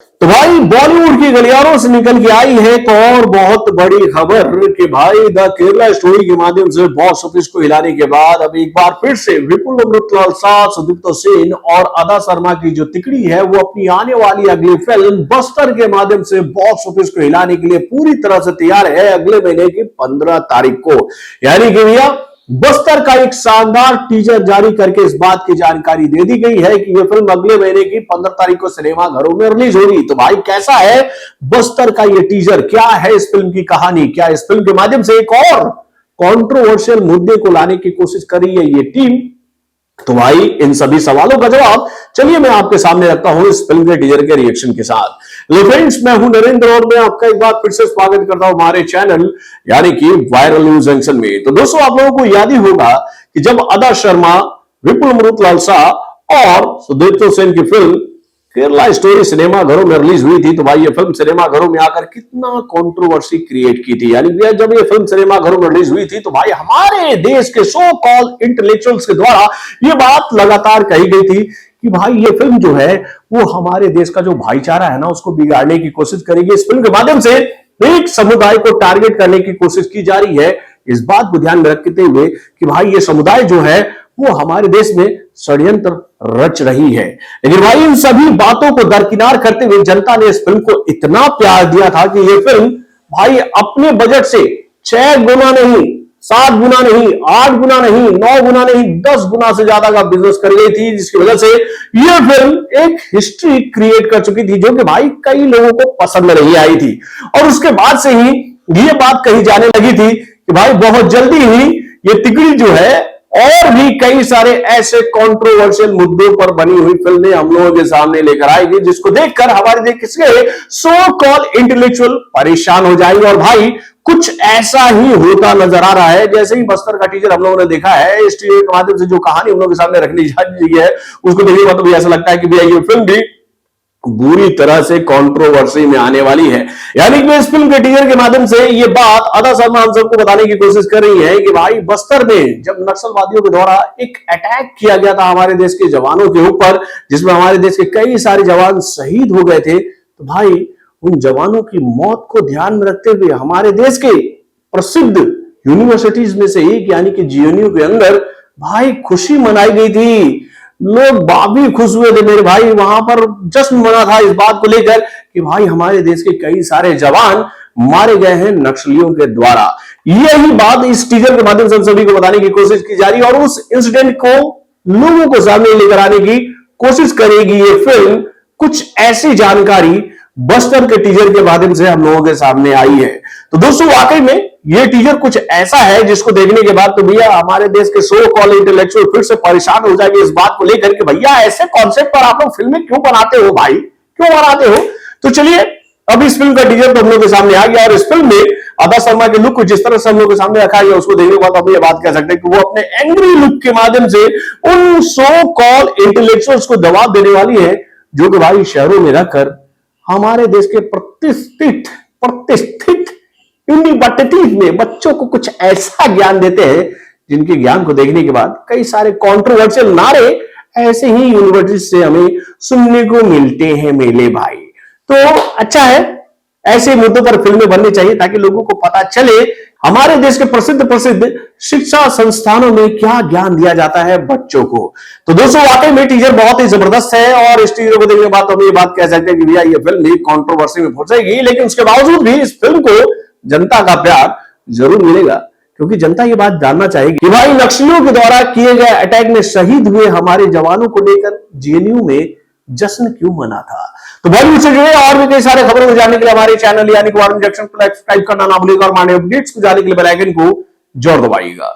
तो भाई बॉलीवुड की गलियारों से निकल के आई है एक और बहुत बड़ी खबर कि भाई द केरला स्टोरी के माध्यम से बॉक्स ऑफिस को हिलाने के बाद अब एक बार फिर से विपुल अमृतलाल शाह, सुदीप्त सेन और अदा शर्मा की जो तिकड़ी है वो अपनी आने वाली अगली फिल्म बस्तर के माध्यम से बॉक्स ऑफिस को हिलाने के लिए पूरी तरह से तैयार है अगले महीने की 15 तारीख को। यानी कि भैया बस्तर का एक शानदार टीजर जारी करके इस बात की जानकारी दे दी गई है कि यह फिल्म अगले महीने की 15 तारीख को सिनेमा घरों में रिलीज होगी। तो भाई कैसा है बस्तर का ये टीजर, क्या है इस फिल्म की कहानी, क्या इस फिल्म के माध्यम से एक और कंट्रोवर्शियल मुद्दे को लाने की कोशिश कर रही है ये टीम? तो भाई इन सभी सवालों का जवाब चलिए मैं आपके सामने रखता हूं इस फिल्म के टीजर के रिएक्शन के साथ। फ्रेंड्स, मैं हूं नरेंद्र और मैं आपका एक बार फिर से स्वागत करता हूं हमारे चैनल यानी कि वायरल न्यूज जंक्शन में। तो दोस्तों, आप लोगों को याद ही होगा कि जब अदा शर्मा, विपुल अमृतलाल शाह और सुदीप्त सेन की फिल्म केरला स्टोरी सिनेमा घरों में रिलीज हुई थी, तो भाई ये फिल्म सिनेमा घरों में आकर कितना कंट्रोवर्सी क्रिएट की थी। यानी जब ये फिल्म सिनेमा घरों में रिलीज हुई थी तो भाई हमारे देश के सो कॉल इंटेलेक्चुअल्स के द्वारा ये बात लगातार कही गई थी कि भाई ये फिल्म जो है वो हमारे देश का जो भाईचारा है ना उसको बिगाड़ने की कोशिश करेगी। इस फिल्म के माध्यम से एक समुदाय को टारगेट करने की कोशिश की जा रही है, इस बात को ध्यान में रखते हुए कि भाई ये समुदाय जो है वो हमारे देश में षड्यंत्र रच रही है। लेकिन भाई इन सभी बातों को दरकिनार करते हुए जनता ने इस फिल्म को इतना प्यार दिया था कि ये फिल्म भाई अपने बजट से 6 गुना नहीं, 7 गुना नहीं, 8 गुना नहीं, 9 गुना नहीं, 10 गुना से ज्यादा का बिजनेस कर गई थी, जिसकी वजह से यह फिल्म एक हिस्ट्री क्रिएट कर चुकी थी जो कि भाई कई लोगों को पसंद नहीं आई थी। और उसके बाद से ही यह बात कही जाने लगी थी कि भाई बहुत जल्दी ही ये तिकड़ी जो है और भी कई सारे ऐसे कंट्रोवर्शियल मुद्दों पर बनी हुई फिल्में हम लोगों के सामने लेकर आएगी, जिसको देखकर हमारे देश के सो कॉल इंटेलेक्चुअल परेशान हो जाएंगे। और भाई कुछ ऐसा ही होता नजर आ रहा है जैसे ही बस्तर का टीजर हम लोगों ने देखा है। इस टीजर के माध्यम से जो कहानी हम लोगों के सामने रखनी जा रही है उसको देखने के बाद तो ऐसा लगता है कि भैया ये फिल्म भी बुरी तरह से कंट्रोवर्सी में आने वाली है। यानी कि इस फिल्म के टीजर के माध्यम से ये बात अदा शर्मा हम सबको बताने की कोशिश कर रही है कि भाई बस्तर में जब नक्सलवादियों के द्वारा एक अटैक किया गया था हमारे देश के जवानों के ऊपर, जिसमें हमारे देश के कई सारे जवान शहीद हो गए थे, तो भाई उन जवानों की मौत को ध्यान में रखते हुए हमारे देश के प्रसिद्ध यूनिवर्सिटीज में से एक यानी कि जीएनयू के अंदर भाई खुशी मनाई गई थी। लोग बाबी खुश हुए थे मेरे भाई, वहां पर जश्न मना था इस बात को लेकर कि भाई हमारे देश के कई सारे जवान मारे गए हैं नक्सलियों के द्वारा। यही बात इस टीजर के माध्यम से हम सभी को बताने की कोशिश की जा रही है और उस इंसिडेंट को लोगों को सामने लेकर आने की कोशिश करेगी ये फिल्म। कुछ ऐसी जानकारी बस्तर के टीजर के माध्यम से हम लोगों के सामने आई है। तो दोस्तों, वाकई में ये टीजर कुछ ऐसा है जिसको देखने के बाद तो भैया हमारे देश के सो कॉल इंटेलेक्चुअल फिर से परेशान हो जाएंगे इस बात को लेकर कि भैया ऐसे कॉन्सेप्ट पर आप लोग फिल्में क्यों बनाते हो भाई, क्यों बनाते हो? तो चलिए अब इस फिल्म का टीजर तो हम लोग के सामने आ गया और इस फिल्म में अदा शर्मा के लुक को जिस तरह से हम लोग के सामने रखा गया उसको देखने के बाद हम ये बात कह सकते हैं कि वो अपने एंग्री लुक के माध्यम से उन सो कॉल इंटेलेक्चुअल्स को जवाब देने वाली है जो कि भाई शहरों में रहकर हमारे देश के प्रतिष्ठित यूनिवर्सिटीज में बच्चों को कुछ ऐसा ज्ञान देते हैं जिनके ज्ञान को देखने के बाद कई सारे कंट्रोवर्शियल नारे ऐसे ही यूनिवर्सिटी से हमें सुनने को मिलते हैं मेले भाई। तो अच्छा है, ऐसे मुद्दों पर फिल्में बननी चाहिए ताकि लोगों को पता चले हमारे देश के प्रसिद्ध शिक्षा संस्थानों में क्या ज्ञान दिया जाता है बच्चों को। तो दोस्तों, वाकई में टीजर बहुत ही जबरदस्त है और इस टीजर को देखने के बाद तो हम ये बात कह सकते हैं कि भैया ये फिल्म भी कंट्रोवर्सी में पहुंचेगी, लेकिन उसके बावजूद भी इस फिल्म को जनता का प्यार जरूर मिलेगा क्योंकि जनता ये बात जानना चाहेगी कि भाई नक्सलियों के द्वारा किए गए अटैक में शहीद हुए हमारे जवानों को लेकर जेएनयू में जश्न क्यों मना था। तो बॉलीवुड से जुड़े और भी कई सारे खबरों को जानने के लिए हमारे चैनल यानी कि वायरल जंक्शन को सब्सक्राइब करना ना भूलिएगा और हमारे अपडेट्स को जानने के लिए बेल आइकन को जरूर दबाइएगा।